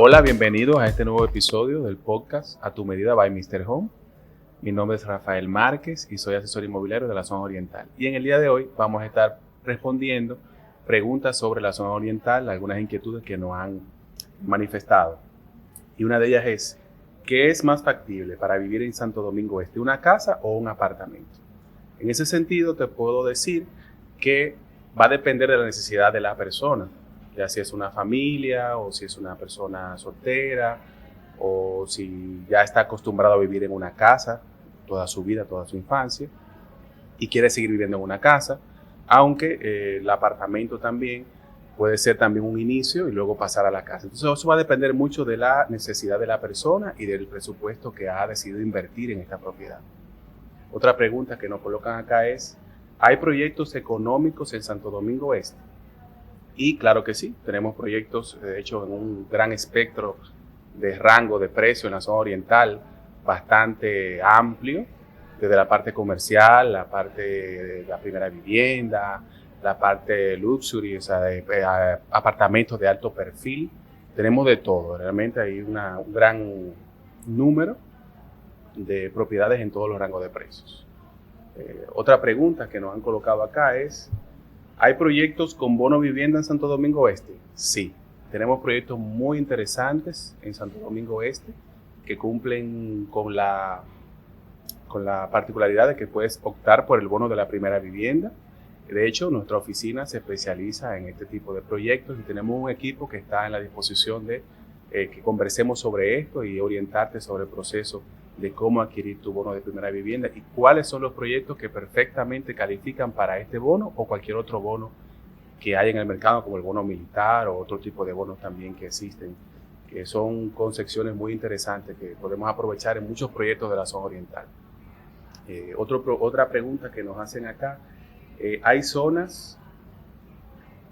Hola, bienvenidos a este nuevo episodio del podcast A Tu Medida by Mr. Home. Mi nombre es Rafael Márquez y soy asesor inmobiliario de la zona oriental. Y en el día de hoy vamos a estar respondiendo preguntas sobre la zona oriental, algunas inquietudes que nos han manifestado. Y una de ellas es, ¿qué es más factible para vivir en Santo Domingo Este, una casa o un apartamento? En ese sentido te puedo decir que va a depender de la necesidad de la persona, ya si es una familia o si es una persona soltera o si ya está acostumbrado a vivir en una casa toda su vida, toda su infancia y quiere seguir viviendo en una casa, aunque el apartamento también puede ser también un inicio y luego pasar a la casa. Entonces eso va a depender mucho de la necesidad de la persona y del presupuesto que ha decidido invertir en esta propiedad. Otra pregunta que nos colocan acá es, ¿hay proyectos económicos en Santo Domingo Este? Y claro que sí, tenemos proyectos, de hecho, en un gran espectro de rango de precio en la zona oriental, bastante amplio, desde la parte comercial, la parte de la primera vivienda, la parte luxury, o sea, de apartamentos de alto perfil. Tenemos de todo, realmente hay un gran número de propiedades en todos los rangos de precios. Otra pregunta que nos han colocado acá es, ¿hay proyectos con bono vivienda en Santo Domingo Este? Sí, tenemos proyectos muy interesantes en Santo Domingo Este que cumplen con la particularidad de que puedes optar por el bono de la primera vivienda. De hecho, nuestra oficina se especializa en este tipo de proyectos y tenemos un equipo que está en la disposición de que conversemos sobre esto y orientarte sobre el proceso de cómo adquirir tu bono de primera vivienda y cuáles son los proyectos que perfectamente califican para este bono o cualquier otro bono que hay en el mercado, como el bono militar o otro tipo de bonos también que existen, que son concepciones muy interesantes que podemos aprovechar en muchos proyectos de la zona oriental. Otra pregunta que nos hacen acá, ¿hay zonas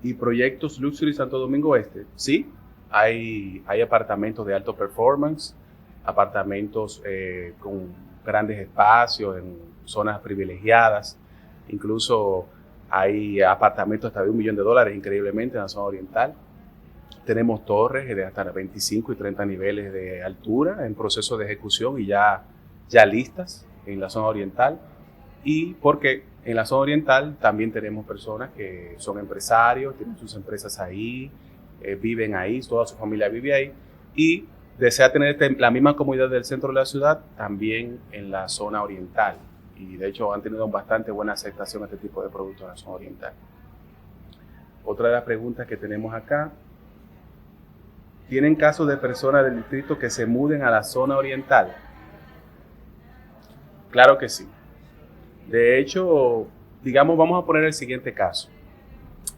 y proyectos Luxury Santo Domingo Este? Sí, hay apartamentos de alto performance, apartamentos con grandes espacios en zonas privilegiadas, incluso hay apartamentos hasta de $1 millón, increíblemente, en la zona oriental. Tenemos torres de hasta 25 y 30 niveles de altura en proceso de ejecución y ya listas en la zona oriental. Y porque en la zona oriental también tenemos personas que son empresarios, tienen sus empresas ahí, viven ahí, toda su familia vive ahí y desea tener la misma comodidad del centro de la ciudad también en la zona oriental. Y de hecho han tenido bastante buena aceptación a este tipo de productos en la zona oriental. Otra de las preguntas que tenemos acá, ¿tienen casos de personas del distrito que se muden a la zona oriental? Claro que sí. De hecho, digamos, vamos a poner el siguiente caso.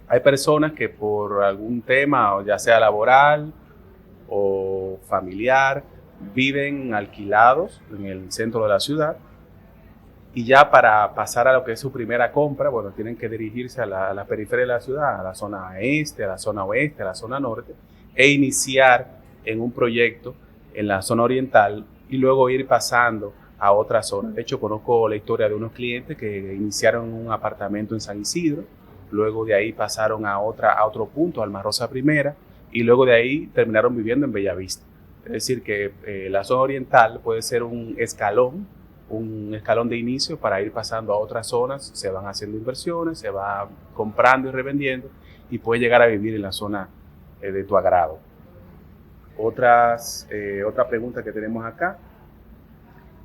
Hay personas que por algún tema, ya sea laboral o familiar, viven alquilados en el centro de la ciudad y ya para pasar a lo que es su primera compra, bueno, tienen que dirigirse a la periferia de la ciudad, a la zona este, a la zona oeste, a la zona norte e iniciar en un proyecto en la zona oriental y luego ir pasando a otra zona. De hecho, conozco la historia de unos clientes que iniciaron un apartamento en San Isidro, luego de ahí pasaron a otro punto, Alma Rosa Primera, y luego de ahí terminaron viviendo en Bellavista. Es decir, que la zona oriental puede ser un escalón de inicio para ir pasando a otras zonas, se van haciendo inversiones, se va comprando y revendiendo y puedes llegar a vivir en la zona de tu agrado. Otra pregunta que tenemos acá,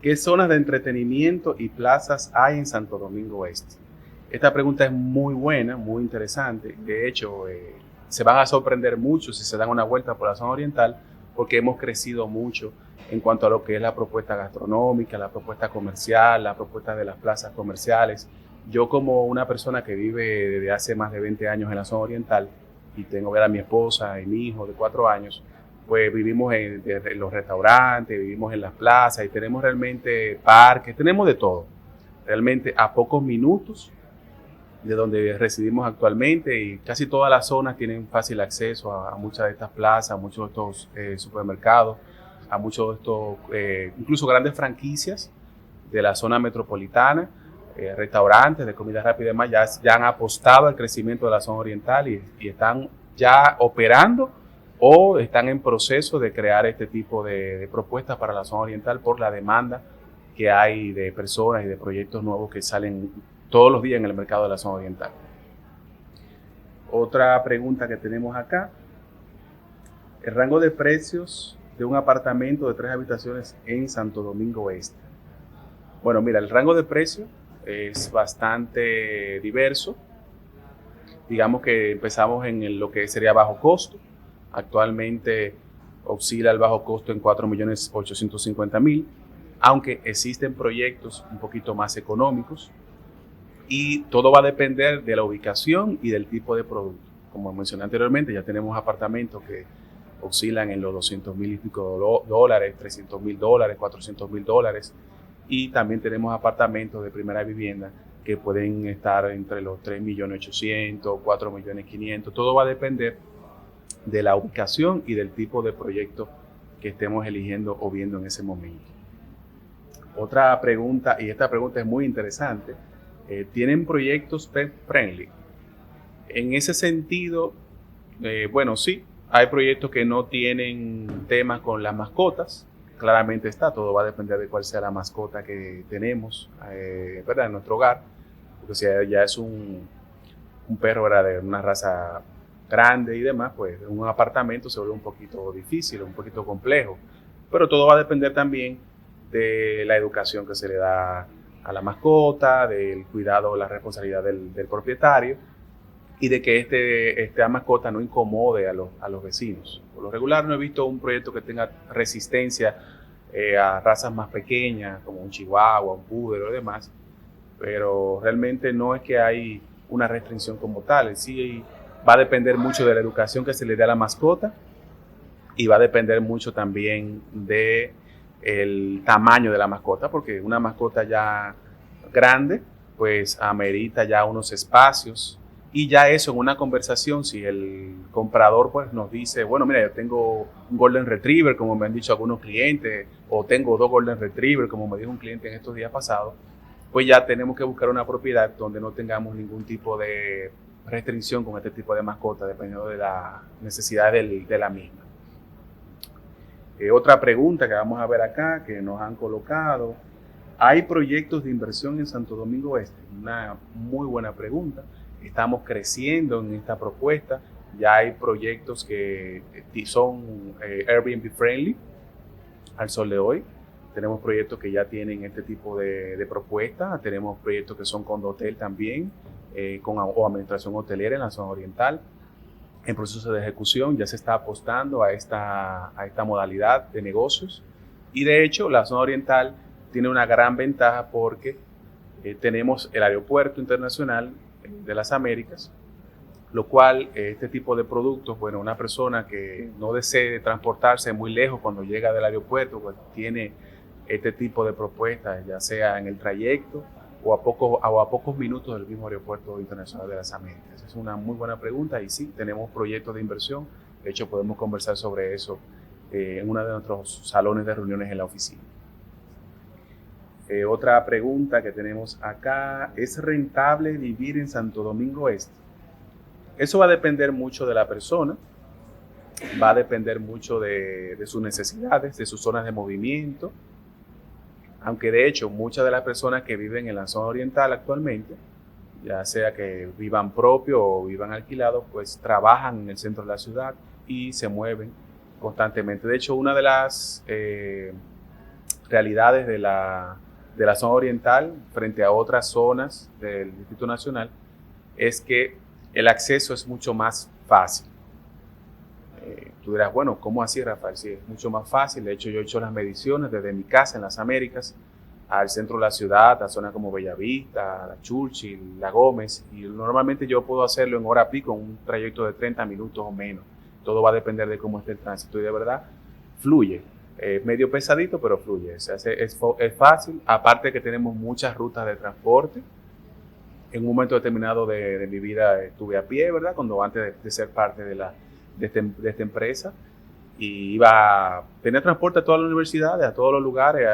¿qué zonas de entretenimiento y plazas hay en Santo Domingo Este? Esta pregunta es muy buena, muy interesante. De hecho, se van a sorprender mucho si se dan una vuelta por la zona oriental porque hemos crecido mucho en cuanto a lo que es la propuesta gastronómica, la propuesta comercial, la propuesta de las plazas comerciales. Yo como una persona que vive desde hace más de 20 años en la zona oriental y tengo a mi esposa y mi hijo de 4 años, pues vivimos en los restaurantes, vivimos en las plazas y tenemos realmente parques, tenemos de todo. Realmente a pocos minutos de donde residimos actualmente y casi todas las zonas tienen fácil acceso a muchas de estas plazas, a muchos de estos supermercados, a muchos de estos, incluso grandes franquicias de la zona metropolitana, restaurantes de comida rápida y demás, ya han apostado al crecimiento de la zona oriental y están ya operando o están en proceso de crear este tipo de propuestas para la zona oriental por la demanda que hay de personas y de proyectos nuevos que salen todos los días en el mercado de la zona oriental. Otra pregunta que tenemos acá: el rango de precios de un apartamento de 3 habitaciones en Santo Domingo Este. Bueno, mira, el rango de precios es bastante diverso. Digamos que empezamos en lo que sería bajo costo. Actualmente oscila el bajo costo en 4.850.000, aunque existen proyectos un poquito más económicos, y todo va a depender de la ubicación y del tipo de producto. Como mencioné anteriormente, ya tenemos apartamentos que oscilan en los 200.000 y pico dólares, 300.000 dólares, 400.000 dólares, y también tenemos apartamentos de primera vivienda que pueden estar entre los 3.800.000, 4.500.000. Todo va a depender de la ubicación y del tipo de proyecto que estemos eligiendo o viendo en ese momento. Otra pregunta, y esta pregunta es muy interesante: ¿tienen proyectos pet friendly? En ese sentido, bueno, sí, hay proyectos que no tienen temas con las mascotas. Claramente todo va a depender de cuál sea la mascota que tenemos, ¿verdad?, en nuestro hogar. Porque si ya es un perro, ¿verdad?, de una raza grande y demás, pues un apartamento se vuelve un poquito difícil, un poquito complejo. Pero todo va a depender también de la educación que se le da a la mascota, del cuidado, la responsabilidad del propietario, y de que esta mascota no incomode a los vecinos. Por lo regular no he visto un proyecto que tenga resistencia a razas más pequeñas, como un chihuahua, un poodle o demás, pero realmente no es que hay una restricción como tal. Sí, va a depender mucho de la educación que se le dé a la mascota, y va a depender mucho también del tamaño de la mascota, porque una mascota ya grande pues amerita ya unos espacios. Y ya eso, en una conversación, si el comprador pues nos dice, bueno, mira, yo tengo un Golden Retriever, como me han dicho algunos clientes, o tengo 2 Golden Retriever, como me dijo un cliente en estos días pasados, pues ya tenemos que buscar una propiedad donde no tengamos ningún tipo de restricción con este tipo de mascota, dependiendo de la necesidad de la misma. Otra pregunta que vamos a ver acá, que nos han colocado: ¿hay proyectos de inversión en Santo Domingo Este? Una muy buena pregunta. Estamos creciendo en esta propuesta. Ya hay proyectos que son Airbnb friendly al sol de hoy. Tenemos proyectos que ya tienen este tipo de propuestas. Tenemos proyectos que son condotel también, o administración hotelera en la zona oriental. En proceso de ejecución ya se está apostando a esta modalidad de negocios. Y de hecho, la zona oriental tiene una gran ventaja porque tenemos el aeropuerto internacional de las Américas, lo cual este tipo de productos, bueno, una persona que no desee transportarse muy lejos cuando llega del aeropuerto, pues tiene este tipo de propuestas, ya sea en el trayecto o a pocos minutos del mismo aeropuerto internacional de las Américas. Es una muy buena pregunta, y sí, tenemos proyectos de inversión. De hecho, podemos conversar sobre eso en uno de nuestros salones de reuniones en la oficina. Otra pregunta que tenemos acá: ¿es rentable vivir en Santo Domingo Este? Eso va a depender mucho de la persona, va a depender mucho de sus necesidades, de sus zonas de movimiento, aunque de hecho muchas de las personas que viven en la zona oriental actualmente, ya sea que vivan propio o vivan alquilados, pues trabajan en el centro de la ciudad y se mueven constantemente. De hecho, una de las realidades de la zona oriental frente a otras zonas del Distrito Nacional es que el acceso es mucho más fácil. Tú dirás, bueno, ¿cómo así, Rafael? Sí, es mucho más fácil. De hecho, yo he hecho las mediciones desde mi casa en las Américas al centro de la ciudad, a zonas como Bellavista, La Churchill, La Gómez, y normalmente yo puedo hacerlo en hora pico, un trayecto de 30 minutos o menos. Todo va a depender de cómo esté el tránsito, y de verdad fluye. Medio pesadito, pero fluye. Es fácil, aparte que tenemos muchas rutas de transporte. En un momento determinado de mi vida estuve a pie, ¿verdad? Cuando antes de ser parte de esta empresa, y tenía transporte a todas las universidades, a todos los lugares.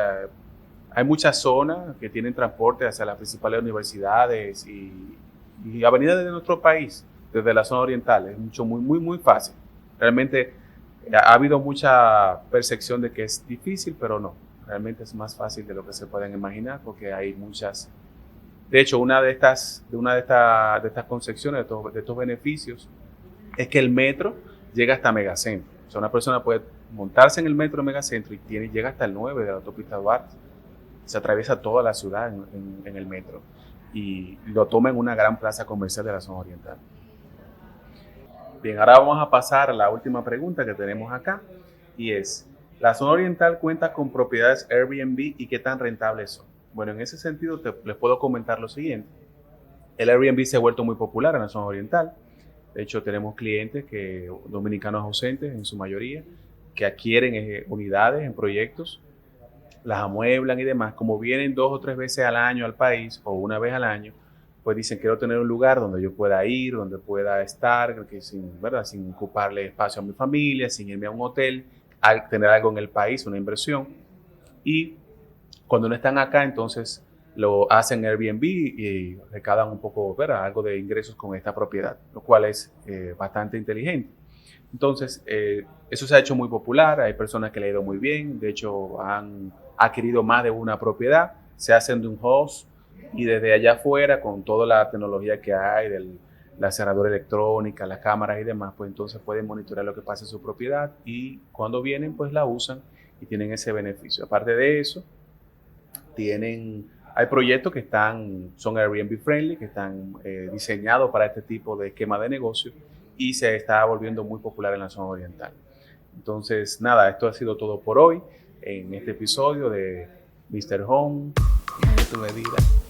Hay muchas zonas que tienen transporte hacia las principales universidades y avenidas de nuestro país, desde la zona oriental. Es muy fácil. Realmente Ha habido mucha percepción de que es difícil, pero no. Realmente es más fácil de lo que se pueden imaginar porque hay muchas. De hecho, una de estas concepciones, de estos beneficios, es que el metro llega hasta Megacentro. O sea, una persona puede montarse en el metro de Megacentro y llega hasta el 9 de la autopista Duarte. Se atraviesa toda la ciudad en el metro y lo toma en una gran plaza comercial de la zona oriental. Bien, ahora vamos a pasar a la última pregunta que tenemos acá y es, ¿la zona oriental cuenta con propiedades Airbnb y qué tan rentables son? Bueno, en ese sentido les puedo comentar lo siguiente. El Airbnb se ha vuelto muy popular en la zona oriental. De hecho, tenemos clientes dominicanos ausentes en su mayoría que adquieren unidades en proyectos, las amueblan y demás. Como vienen 2 o 3 veces al año al país o una vez al año, pues dicen, quiero tener un lugar donde yo pueda ir, donde pueda estar, sin ocuparle espacio a mi familia, sin irme a un hotel, tener algo en el país, una inversión. Y cuando no están acá, entonces lo hacen Airbnb y recaudan un poco, algo de ingresos con esta propiedad, lo cual es bastante inteligente. Entonces, eso se ha hecho muy popular, hay personas que le ha ido muy bien, de hecho han adquirido más de una propiedad, se hacen de un host y desde allá afuera, con toda la tecnología que hay, la cerradura electrónica, las cámaras y demás, pues entonces pueden monitorear lo que pasa en su propiedad y cuando vienen, pues la usan y tienen ese beneficio. Aparte de eso, hay proyectos que son Airbnb friendly, que están diseñados para este tipo de esquema de negocio y se está volviendo muy popular en la zona oriental. Entonces, nada, esto ha sido todo por hoy en este episodio de Mr. Home, tu medida.